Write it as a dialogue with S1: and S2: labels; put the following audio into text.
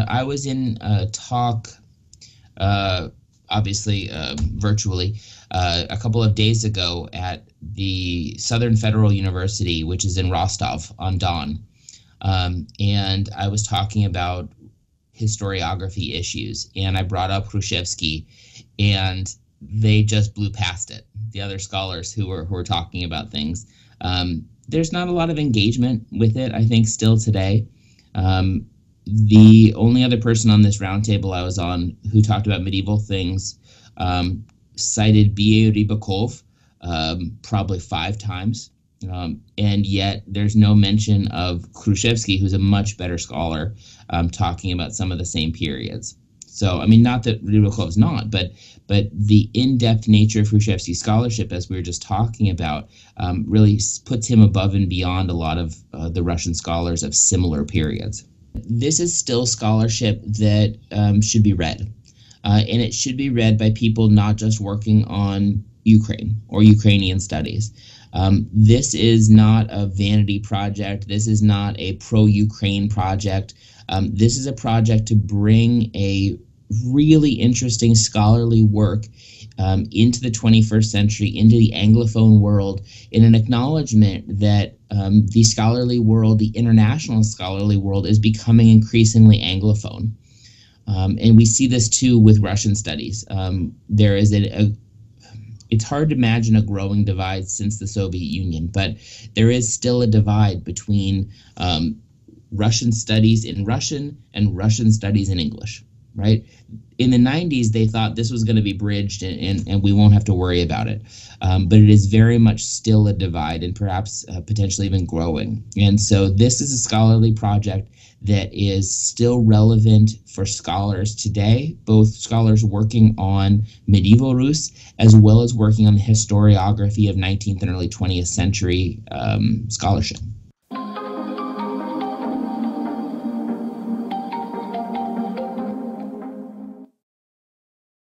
S1: I was in a talk, uh, obviously virtually, a couple of days ago at the Southern Federal University, which is in Rostov on Don. And I was talking about historiography issues, and I brought up Khrushchevsky, and they just blew past it. The other scholars who were talking about things, there's not a lot of engagement with it, I think, still today. The only other person on this roundtable I was on who talked about medieval things cited B.A. Rybakov probably 5 times. And yet there's no mention of Khrushchevsky, who's a much better scholar, talking about some of the same periods. So, I mean, not that Rybakov's not, but the in-depth nature of Khrushchevsky's scholarship, as we were just talking about, really puts him above and beyond a lot of the Russian scholars of similar periods. This is still scholarship that should be read, and it should be read by people not just working on Ukraine or Ukrainian studies. This is not a vanity project. This is not a pro-Ukraine project. This is a project to bring a really interesting scholarly work into the 21st century, into the Anglophone world, in an acknowledgement that the scholarly world, the international scholarly world, is becoming increasingly Anglophone. And we see this too with Russian studies. There is it's hard to imagine a growing divide since the Soviet Union, but there is still a divide between Russian studies in Russian and Russian studies in English, right? In the 90s, they thought this was going to be bridged and we won't have to worry about it. But it is very much still a divide, and perhaps potentially even growing. And so this is a scholarly project that is still relevant for scholars today, both scholars working on medieval Rus as well as working on the historiography of 19th and early 20th century scholarship.